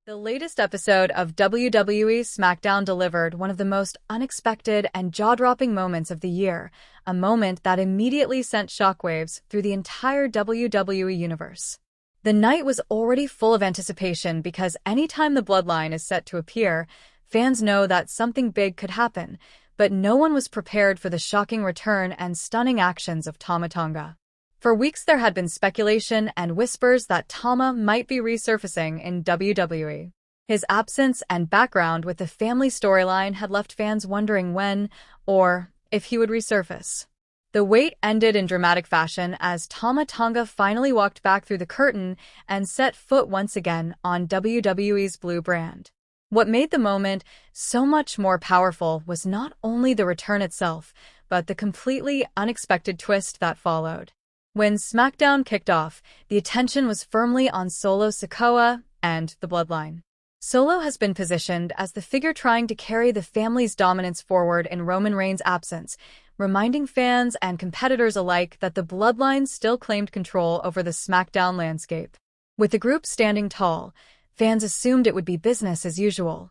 The latest episode of WWE SmackDown delivered one of the most unexpected and jaw-dropping moments of the year, a moment that immediately sent shockwaves through the entire WWE Universe. The night was already full of anticipation because anytime the Bloodline is set to appear, fans know that something big could happen, but no one was prepared for the shocking return and stunning actions of Tama Tonga. For weeks there had been speculation and whispers that Tama might be resurfacing in WWE. His absence and background with the family storyline had left fans wondering when, or if he would resurface. The wait ended in dramatic fashion as Tama Tonga finally walked back through the curtain and set foot once again on WWE's blue brand. What made the moment so much more powerful was not only the return itself, but the completely unexpected twist that followed. When SmackDown kicked off, the attention was firmly on Solo Sikoa and the Bloodline. Solo has been positioned as the figure trying to carry the family's dominance forward in Roman Reigns' absence, reminding fans and competitors alike that the Bloodline still claimed control over the SmackDown landscape. With the group standing tall, fans assumed it would be business as usual,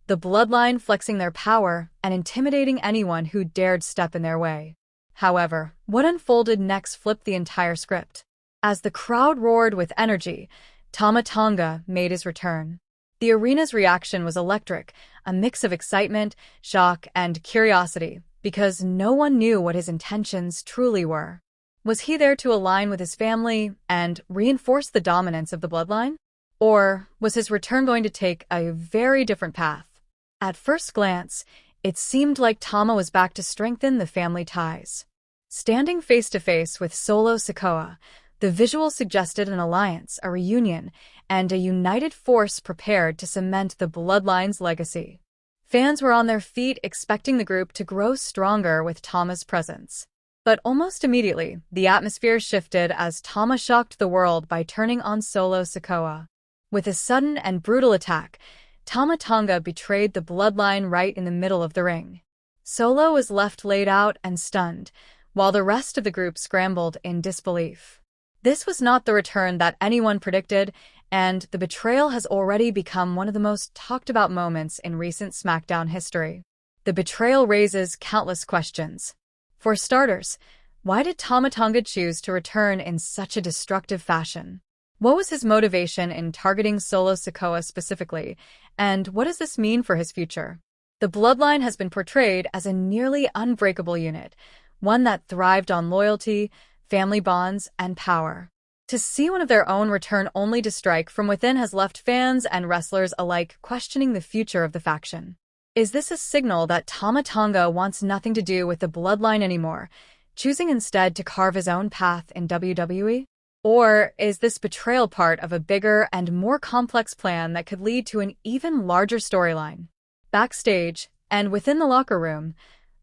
the Bloodline flexing their power and intimidating anyone who dared step in their way. However, what unfolded next flipped the entire script. As the crowd roared with energy, Tama Tonga made his return. The arena's reaction was electric, a mix of excitement, shock, and curiosity, because no one knew what his intentions truly were. Was he there to align with his family and reinforce the dominance of the Bloodline? Or was his return going to take a very different path? At first glance, it seemed like Tama was back to strengthen the family ties. Standing face-to-face with Solo Sikoa, the visual suggested an alliance, a reunion, and a united force prepared to cement the Bloodline's legacy. Fans were on their feet expecting the group to grow stronger with Tama's presence. But almost immediately, the atmosphere shifted as Tama shocked the world by turning on Solo Sikoa. With a sudden and brutal attack, Tama Tonga betrayed the Bloodline right in the middle of the ring. Solo was left laid out and stunned, while the rest of the group scrambled in disbelief. This was not the return that anyone predicted, and the betrayal has already become one of the most talked-about moments in recent SmackDown history. The betrayal raises countless questions. For starters, why did Tama Tonga choose to return in such a destructive fashion? What was his motivation in targeting Solo Sikoa specifically, and what does this mean for his future? The Bloodline has been portrayed as a nearly unbreakable unit, one that thrived on loyalty, family bonds, and power. To see one of their own return only to strike from within has left fans and wrestlers alike questioning the future of the faction. Is this a signal that Tama Tonga wants nothing to do with the Bloodline anymore, choosing instead to carve his own path in WWE? Or is this betrayal part of a bigger and more complex plan that could lead to an even larger storyline? Backstage, and within the locker room,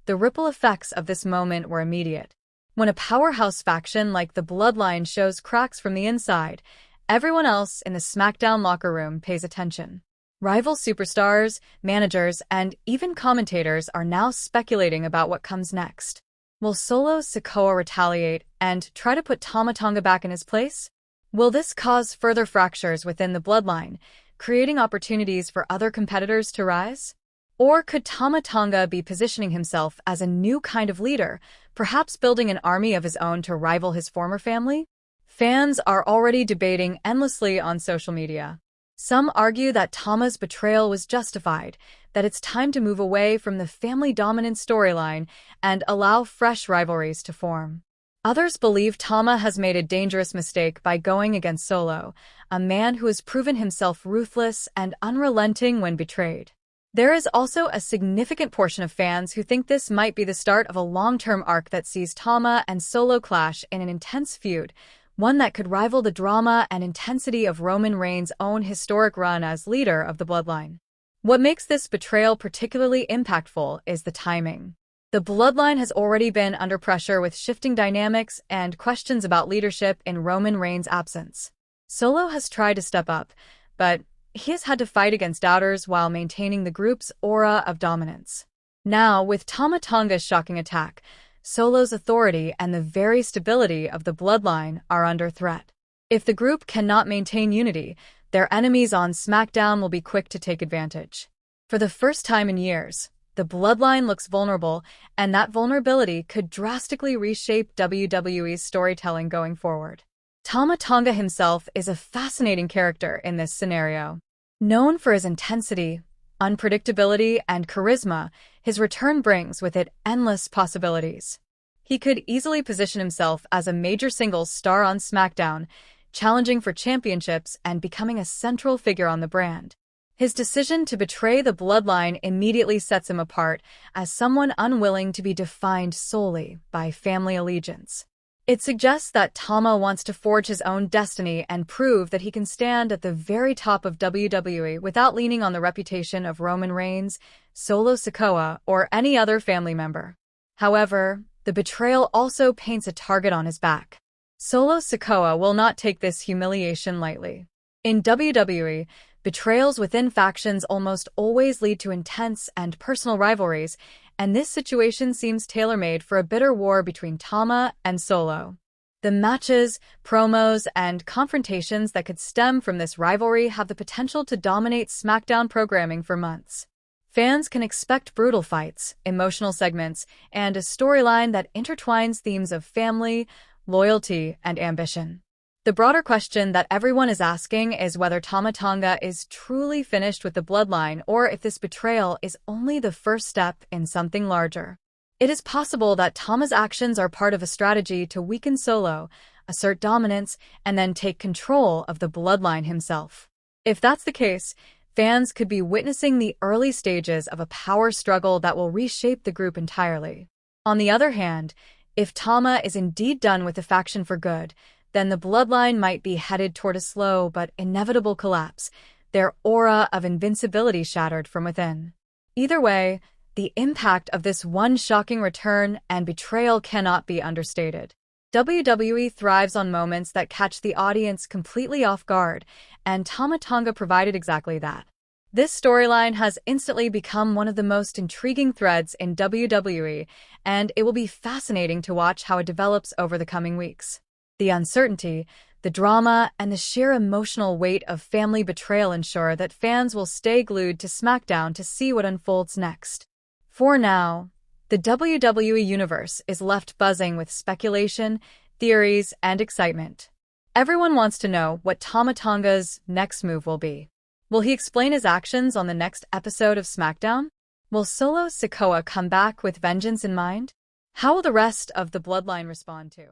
the ripple effects of this moment were immediate. When a powerhouse faction like the Bloodline shows cracks from the inside, everyone else in the SmackDown locker room pays attention. Rival superstars, managers, and even commentators are now speculating about what comes next. Will Solo Sikoa retaliate and try to put Tama Tonga back in his place? Will this cause further fractures within the Bloodline, creating opportunities for other competitors to rise? Or could Tama Tonga be positioning himself as a new kind of leader, perhaps building an army of his own to rival his former family? Fans are already debating endlessly on social media. Some argue that Tama's betrayal was justified, that it's time to move away from the family dominant storyline and allow fresh rivalries to form. Others believe Tama has made a dangerous mistake by going against Solo, a man who has proven himself ruthless and unrelenting when betrayed. There is also a significant portion of fans who think this might be the start of a long-term arc that sees Tama and Solo clash in an intense feud, one that could rival the drama and intensity of Roman Reigns' own historic run as leader of the Bloodline. What makes this betrayal particularly impactful is the timing. The Bloodline has already been under pressure with shifting dynamics and questions about leadership in Roman Reigns' absence. Solo has tried to step up, but he has had to fight against doubters while maintaining the group's aura of dominance. Now, with Tama Tonga's shocking attack, Solo's authority and the very stability of the Bloodline are under threat. If the group cannot maintain unity, their enemies on SmackDown will be quick to take advantage. For the first time in years, the Bloodline looks vulnerable, and that vulnerability could drastically reshape WWE's storytelling going forward. Tama Tonga himself is a fascinating character in this scenario. Known for his intensity, unpredictability, and charisma, his return brings with it endless possibilities. He could easily position himself as a major singles star on SmackDown, challenging for championships and becoming a central figure on the brand. His decision to betray the Bloodline immediately sets him apart as someone unwilling to be defined solely by family allegiance. It suggests that Tama wants to forge his own destiny and prove that he can stand at the very top of WWE without leaning on the reputation of Roman Reigns, Solo Sikoa, or any other family member. However, the betrayal also paints a target on his back. Solo Sikoa will not take this humiliation lightly. In WWE, betrayals within factions almost always lead to intense and personal rivalries, and this situation seems tailor-made for a bitter war between Tama and Solo. The matches, promos, and confrontations that could stem from this rivalry have the potential to dominate SmackDown programming for months. Fans can expect brutal fights, emotional segments, and a storyline that intertwines themes of family, loyalty, and ambition. The broader question that everyone is asking is whether Tama Tonga is truly finished with the Bloodline or if this betrayal is only the first step in something larger. It is possible that Tama's actions are part of a strategy to weaken Solo, assert dominance, and then take control of the Bloodline himself. If that's the case, fans could be witnessing the early stages of a power struggle that will reshape the group entirely. On the other hand, if Tama is indeed done with the faction for good, then the Bloodline might be headed toward a slow but inevitable collapse, their aura of invincibility shattered from within. Either way, the impact of this one shocking return and betrayal cannot be understated. WWE thrives on moments that catch the audience completely off guard, and Tama Tonga provided exactly that. This storyline has instantly become one of the most intriguing threads in WWE, and it will be fascinating to watch how it develops over the coming weeks. The uncertainty, the drama, and the sheer emotional weight of family betrayal ensure that fans will stay glued to SmackDown to see what unfolds next. For now, the WWE Universe is left buzzing with speculation, theories, and excitement. Everyone wants to know what Tama Tonga's next move will be. Will he explain his actions on the next episode of SmackDown? Will Solo Sikoa come back with vengeance in mind? How will the rest of the Bloodline respond to